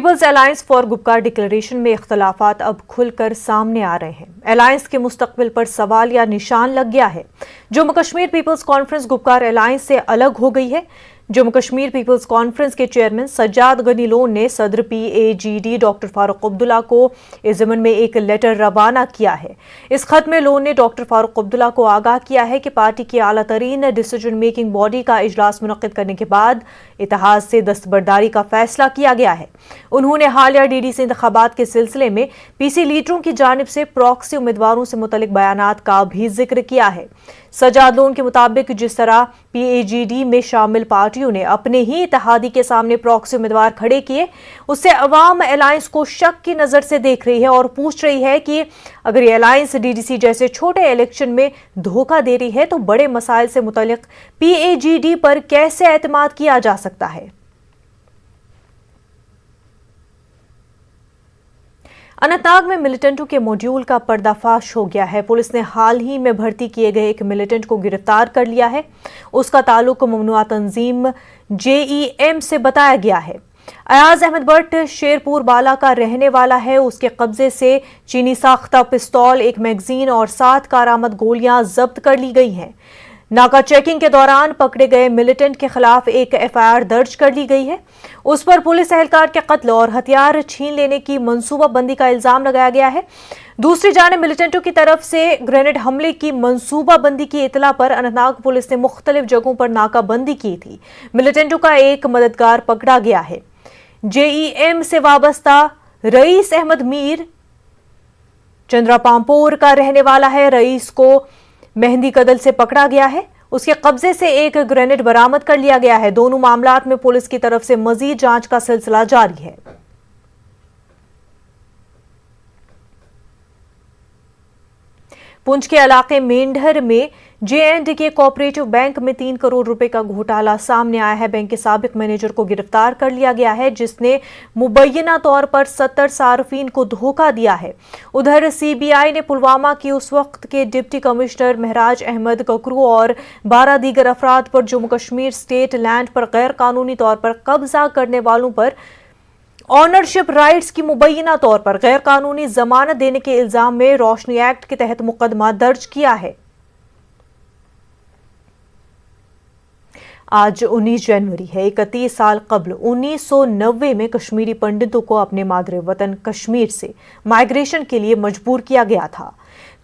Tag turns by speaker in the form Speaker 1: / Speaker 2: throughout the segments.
Speaker 1: Peoples Alliance for Gupkar declaration میں اختلافات اب کھل کر سامنے آ رہے ہیں۔ الائنس کے مستقبل پر سوال یا نشان لگ گیا ہے۔ Jammu Kashmir Peoples Conference Gupkar Alliance سے الگ ہو گئی ہے۔ جموں کشمیر پیپلز کانفرنس کے چیئرمین سجاد غنی لون نے صدر PAGD ڈاکٹر فاروق عبداللہ کو اس ضمن میں ایک لیٹر روانہ کیا ہے۔ اس خط میں لون نے ڈاکٹر فاروق عبداللہ کو آگاہ کیا ہے کہ پارٹی کی اعلیٰ ترین ڈیسیجن میکنگ باڈی کا اجلاس منعقد کرنے کے بعد اتحاد سے دستبرداری کا فیصلہ کیا گیا ہے۔ انہوں نے حالیہ DDC انتخابات کے سلسلے میں PC لیڈروں کی جانب سے پراکسی امیدواروں سے متعلق بیانات کا بھی ذکر کیا ہے۔ سجاد لون کے مطابق جس طرح PAGD میں شامل پارٹیوں نے اپنے ہی اتحادی کے سامنے پراکسی امیدوار کھڑے کیے، اس سے عوام الائنس کو شک کی نظر سے دیکھ رہی ہے اور پوچھ رہی ہے کہ اگر یہ الائنس DDC جیسے چھوٹے الیکشن میں دھوکہ دے رہی ہے تو بڑے مسائل سے متعلق PAGD پر کیسے اعتماد کیا جا سکتا ہے۔ اننت ناگ میں ملیٹنٹوں کے موڈیول کا پردہ فاش ہو گیا ہے۔ پولیس نے حال ہی میں بھرتی کیے گئے ایک ملیٹنٹ کو گرفتار کر لیا ہے۔ اس کا تعلق ممنوعہ تنظیم JEM سے بتایا گیا ہے۔ ایاز احمد بٹ شیرپور بالا کا رہنے والا ہے۔ اس کے قبضے سے چینی ساختہ پستول، ایک میگزین اور 7 کارآمد گولیاں ضبط کر لی گئی ہیں۔ ناکہ چیکنگ کے دوران پکڑے گئے ملیٹنٹ کے خلاف ایک FIR درج کر لی گئی ہے۔ اس پر پولیس اہلکار کے قتل اور ہتھیار چھین لینے کی منصوبہ بندی کا الزام لگایا گیا ہے۔ دوسری جانب ملیٹنٹوں کی طرف سے گرینیڈ حملے کی منصوبہ بندی کی اطلاع پر اننت ناگ پولیس نے مختلف جگہوں پر ناکہ بندی کی تھی۔ ملیٹنٹوں کا ایک مددگار پکڑا گیا ہے۔ JEM سے وابستہ رئیس احمد میر چندرا پامپور کا رہنے والا ہے۔ رئیس کو مہندی کدل سے پکڑا گیا ہے۔ اس کے قبضے سے ایک گرینیڈ برآمد کر لیا گیا ہے۔ دونوں معاملات میں پولیس کی طرف سے مزید جانچ کا سلسلہ جاری ہے۔ پنچ کے علاقے مینڈھر میں J&K کوآپریٹو بینک میں 3 کروڑ روپے کا گھوٹالہ سامنے آیا ہے۔ بینک کے سابق مینیجر کو گرفتار کر لیا گیا ہے جس نے مبینہ طور پر 70 صارفین کو دھوکہ دیا ہے۔ ادھر CBI نے پلوامہ کی اس وقت کے ڈپٹی کمشنر مہراج احمد ککرو اور 12 دیگر افراد پر جموں کشمیر اسٹیٹ لینڈ پر غیر قانونی طور پر قبضہ کرنے والوں پر آنرشپ رائٹس کی مبینہ طور پر غیر قانونی ضمانت دینے کے الزام میں روشنی ایکٹ کے تحت مقدمہ درج کیا ہے۔ آج 19 جنوری ہے۔ 31 سال قبل 1990 میں کشمیری پنڈتوں کو اپنے مادر وطن کشمیر سے مائیگریشن کے لیے مجبور کیا گیا تھا۔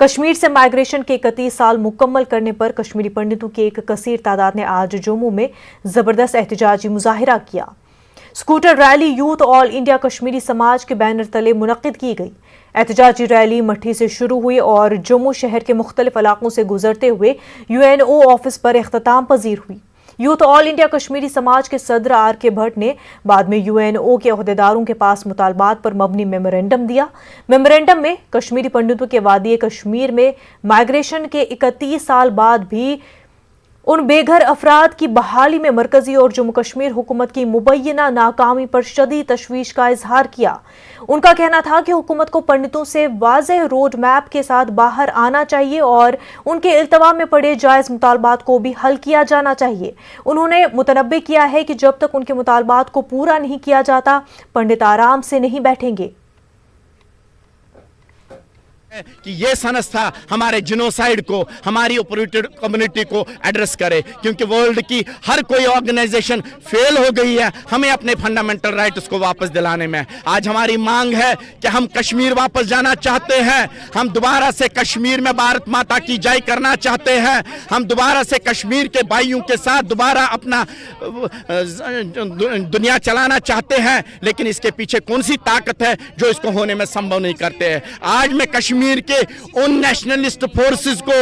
Speaker 1: کشمیر سے مائیگریشن کے 31 سال مکمل کرنے پر کشمیری پنڈتوں کی ایک کثیر تعداد نے آج جموں میں زبردست احتجاجی مظاہرہ کیا۔ اسکوٹر ریلی یوتھ آل انڈیا کشمیری سماج کے بینر تلے منعقد کی گئی۔ احتجاجی ریلی مٹھی سے شروع ہوئی اور جموں شہر کے مختلف علاقوں سے گزرتے ہوئے UNO آفس پر اختتام پذیر ہوئی۔ یوتھ آل انڈیا کشمیری سماج کے صدر RK بھٹ نے بعد میں UNO کے عہدیداروں کے پاس مطالبات پر مبنی میمورنڈم دیا۔ میمورنڈم میں کشمیری پنڈتوں کے وادی کشمیر میں مائیگریشن کے 31 سال بعد بھی ان بے گھر افراد کی بحالی میں مرکزی اور جموں کشمیر حکومت کی مبینہ ناکامی پر شدید تشویش کا اظہار کیا۔ ان کا کہنا تھا کہ حکومت کو پنڈتوں سے واضح روڈ میپ کے ساتھ باہر آنا چاہیے اور ان کے التوا میں پڑے جائز مطالبات کو بھی حل کیا جانا چاہیے۔ انہوں نے متنبہ کیا ہے کہ جب تک ان کے مطالبات کو پورا نہیں کیا جاتا پنڈت آرام سے نہیں بیٹھیں گے۔
Speaker 2: کہ یہ سنستھا ہمارے جنوسائیڈ کو، ہماری اوپریٹڈ کمیونٹی کو ایڈریس کرے، کیونکہ ورلڈ کی ہر کوئی آرگنائزیشن فیل ہو گئی ہے ہمیں اپنے فنڈامنٹل رائٹس کو واپس دلانے میں۔ آج ہماری مانگ ہے کہ ہم کشمیر واپس جانا چاہتے ہیں، ہم دوبارہ سے کشمیر میں بھارت ماتا کی جائی کرنا چاہتے ہیں، ہم دوبارہ سے کشمیر کے بھائیوں کے ساتھ دوبارہ اپنا دنیا چلانا چاہتے ہیں، لیکن اس کے پیچھے کون سی طاقت ہے جو اس کو ہونے میں سمبھو نہیں کرتے ہیں۔ آج میں کشمیر کے ان نیشنلسٹ فورسز کو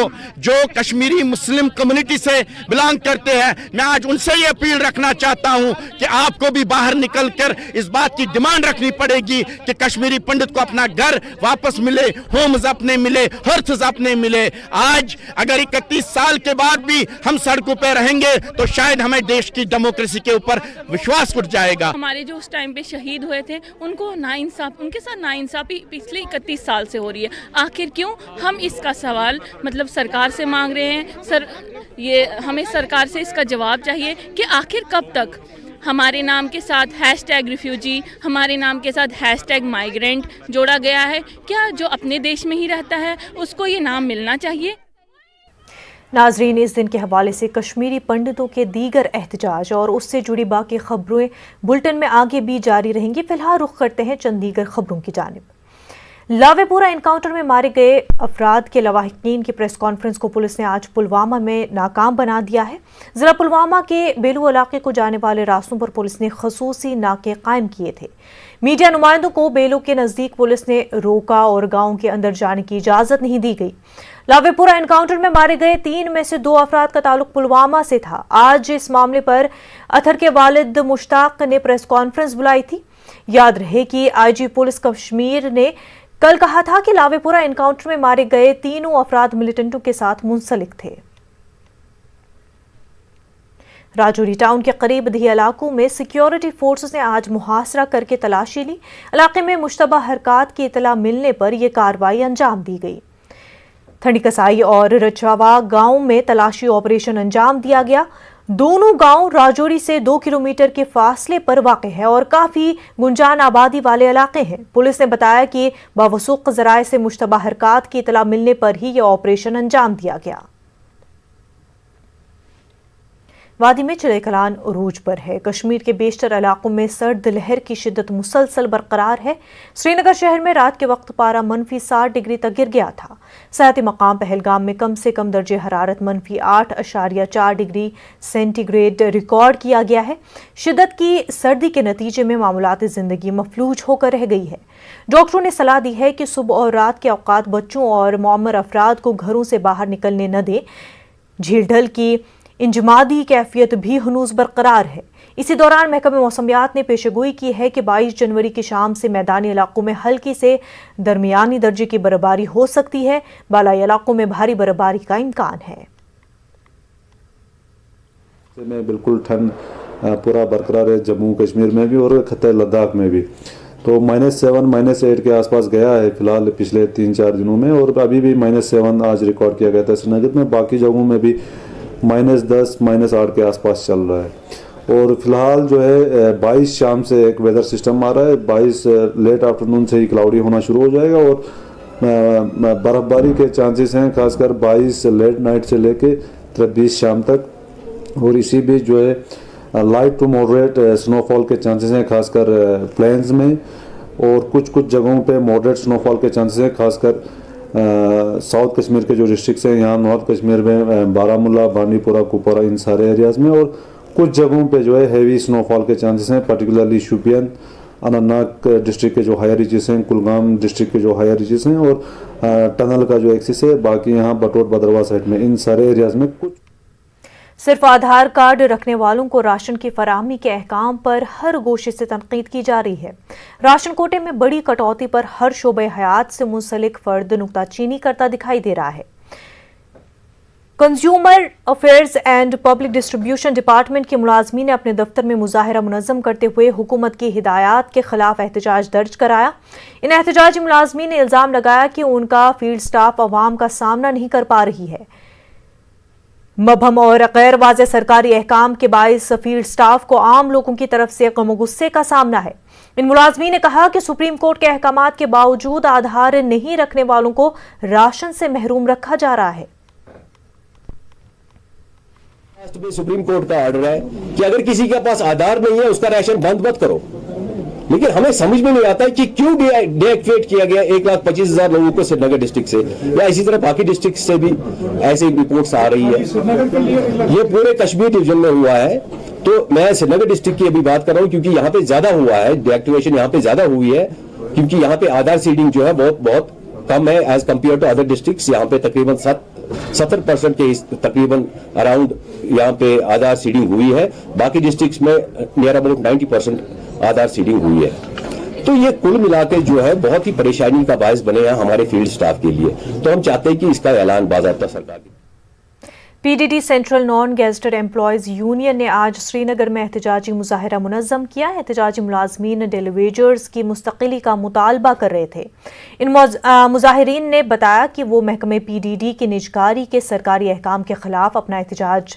Speaker 2: جو کشمیری مسلم کمیونٹی سے بلانگ کرتے ہیں، میں آج ان سے یہ اپیل رکھنا چاہتا ہوں کہ آپ کو بھی باہر نکل کر اس بات کی ڈیمانڈ رکھنی پڑے گی کہ کشمیری پنڈت کو اپنا گھر واپس ملے، ہومز اپنے ملے، ہرتھز اپنے ملے۔ آج اگر 31 سال کے بعد بھی ہم سڑکوں پہ رہیں گے تو شاید ہمیں دیش کی ڈیموکریسی کے اوپر وشواس اٹھ جائے گا۔
Speaker 3: ہمارے جو اس ٹائم پہ شہید ہوئے تھے ان کو ان کے ساتھ ناانصافی پچھلے 31 سال سے ہو رہی ہے۔ آخر کیوں؟ ہم اس کا سوال سرکار سے مانگ رہے ہیں۔ یہ ہمیں سرکار سے اس کا جواب چاہیے کہ آخر کب تک ہمارے نام کے ساتھ ہیشٹیگ ریفیوجی، ہمارے نام کے ساتھ ہیشٹیگ مائیگرینٹ جوڑا گیا ہے. کیا جو اپنے دیش میں ہی رہتا ہے اس کو یہ نام ملنا چاہیے؟
Speaker 1: ناظرین، اس دن کے حوالے سے کشمیری پنڈتوں کے دیگر احتجاج اور اس سے جڑی باقی خبریں بلٹن میں آگے بھی جاری رہیں گی. فی الحال رخ کرتے ہیں چند دیگر خبروں کی جانب. لاوے پورہ انکاؤنٹر میں مارے گئے افراد کے لواحقین کی پریس کانفرنس کو پولیس نے آج پلوامہ میں ناکام بنا دیا ہے. ضلع پلوامہ کے بیلو علاقے کو جانے والے راستوں پر پولیس نے خصوصی ناکے قائم کیے تھے. میڈیا نمائندوں کو بیلو کے نزدیک پولیس نے روکا اور گاؤں کے اندر جانے کی اجازت نہیں دی گئی. لاوے پورہ انکاؤنٹر میں مارے گئے 3 میں سے 2 افراد کا تعلق پلوامہ سے تھا. آج اس معاملے پر اطہر کے والد مشتاق نے پریس کانفرنس بلائی تھی. یاد رہے کہ آئی جی پولیس کشمیر نے کل کہا تھا کہ لاوے پورہ انکاؤنٹر میں مارے گئے 3 افراد ملیٹنٹوں کے ساتھ منسلک تھے. راجوری ٹاؤن کے قریب دیہی علاقوں میں سیکیورٹی فورسز نے آج محاصرہ کر کے تلاشی لی. علاقے میں مشتبہ حرکات کی اطلاع ملنے پر یہ کارروائی انجام دی گئی. تھنڈی کسائی اور رچاوا گاؤں میں تلاشی آپریشن انجام دیا گیا. دونوں گاؤں راجوری سے 2 کلومیٹر کے فاصلے پر واقع ہے اور کافی گنجان آبادی والے علاقے ہیں. پولیس نے بتایا کہ باوثوق ذرائع سے مشتبہ حرکات کی اطلاع ملنے پر ہی یہ آپریشن انجام دیا گیا. وادی میں چڑے کلان عروج پر ہے. کشمیر کے بیشتر علاقوں میں سرد لہر کی شدت مسلسل برقرار ہے. سری نگر شہر میں رات کے وقت پارہ -60 ڈگری تک گر گیا تھا. سیاحتی مقام پہلگام میں کم سے کم درجہ حرارت -8.4 ڈگری سینٹی گریڈ ریکارڈ کیا گیا ہے. شدت کی سردی کے نتیجے میں معمولات زندگی مفلوج ہو کر رہ گئی ہے. ڈاکٹروں نے صلاح دی ہے کہ صبح اور رات کے اوقات بچوں اور معمر افراد کو گھروں سے باہر نکلنے نہ دیں. جھیل ڈل کی انجمادی کیفیت بھی ہنوز برقرار ہے. اسی دوران محکمہ موسمیات نے پیشگوئی کی ہے کہ 22 جنوری کی شام سے میدانی علاقوں میں ہلکی سے درمیانی درجے کی برفباری ہو سکتی ہے. بالائی علاقوں میں بھاری برفباری کا امکان ہے.
Speaker 4: میں بالکل ٹھنڈ پورا برقرار ہے جموں کشمیر میں بھی اور خطے لداخ میں بھی. تو -7 -8 کے آس پاس گیا ہے فی الحال پچھلے 3-4 دنوں میں, اور ابھی بھی -7 آج ریکارڈ کیا گیا تھا سری نگر میں. باقی جگہوں میں بھی -10 -8 کے آس پاس چل رہا ہے. اور فی الحال جو ہے 22 شام سے ایک ویدر سسٹم آ رہا ہے. 22 لیٹ آفٹرنون سے ہی کلاؤڈی ہونا شروع ہو جائے گا اور برف باری کے چانسز ہیں خاص کر 22 لیٹ نائٹ سے لے کے 20 شام تک. اور اسی بیچ جو ہے لائٹ ٹو ماڈریٹ سنو فال کے چانسز ہیں خاص کر پلینز میں, اور کچھ جگہوں پہ ماڈریٹ سنو فال کے چانسز ہیں خاص کر ساؤتھ کشمیر کے جو ڈسٹرکٹس ہیں یہاں نارتھ کشمیر میں بارامولہ, بانڈی پورہ, کپوارہ, ان سارے ایریاز میں. اور کچھ جگہوں پہ جو ہے ہیوی سنو فال کے چانسز ہیں پرٹیکولرلی شوپین, اننت ناگ ڈسٹرکٹ کے جو ہائر ریجز ہیں, کلگام ڈسٹرکٹ کے جو ہائر ریجز ہیں, اور ٹنل کا جو ایکسس ہے. باقی یہاں بٹور بدروا سائڈ میں ان سارے ایریاز میں کچھ
Speaker 1: صرف آدھار کارڈ رکھنے والوں کو راشن کی فراہمی کے احکام پر ہر گوشے سے تنقید کی جا رہی ہے. راشن کوٹے میں بڑی کٹوتی پر ہر شعبہ حیات سے منسلک فرد نکتہ چینی کرتا دکھائی دے رہا ہے. Consumer affairs and public distribution department کے ملازمین نے اپنے دفتر میں مظاہرہ منظم کرتے ہوئے حکومت کی ہدایات کے خلاف احتجاج درج کرایا. ان احتجاجی ملازمین نے الزام لگایا کہ ان کا فیلڈ سٹاف عوام کا سامنا نہیں کر پا رہی ہے. مبہم اور غیر واضح سرکاری احکام کے باعث فیلڈ سٹاف کو عام لوگوں کی طرف سے غم و غصے کا سامنا ہے. ان ملازمین نے کہا کہ سپریم کورٹ کے احکامات کے باوجود آدھار نہیں رکھنے والوں کو راشن سے محروم رکھا جا رہا ہے.
Speaker 5: سپریم کورٹ کا آرڈر ہے کہ اگر کسی کے پاس آدھار نہیں ہے اس کا راشن بند مت کرو, لیکن ہمیں سمجھ میں نہیں آتا ہے کہ کیوں ڈی ایکٹیویٹ کیا گیا 1,25,000 لوگوں کو سری نگر ڈسٹرکٹ سے, یا اسی طرح باقی ڈسٹرکٹ سے بھی ایسے رپورٹس آ رہی ہے. یہ پورے کشمیر ڈویژن میں ہوا ہے. تو میں سری نگر ڈسٹرکٹ کی ابھی بات کر رہا ہوں کیونکہ یہاں پہ زیادہ ہوا ہے, ڈی ایکٹیویشن یہاں پہ زیادہ ہوئی ہے کیونکہ یہاں پہ آدھار سیڈنگ جو ہے بہت کم ہے as compare to other districts. یہاں پہ تقریباً 70% کے تقریباً اراؤنڈ یہاں پہ آدھار سیڈنگ ہوئی ہے. باقی ڈسٹرکٹس میں نیئر اباؤٹ 90% آدھار سیڈنگ ہوئی ہے. تو یہ کل ملا کے جو ہے بہت ہی پریشانی کا باعث بنے ہیں ہمارے فیلڈ سٹاف کے لیے. تو ہم چاہتے ہیں کہ اس کا اعلان باضابطہ سرکار کی.
Speaker 1: P D D central non gazetted employees union نے آج سری نگر میں احتجاجی مظاہرہ منظم کیا. احتجاجی ملازمین ڈیلی ویجرز کی مستقلی کا مطالبہ کر رہے تھے. ان مظاہرین نے بتایا کہ وہ محکمہ پی ڈی ڈی کی نجکاری کے سرکاری احکام کے خلاف اپنا احتجاج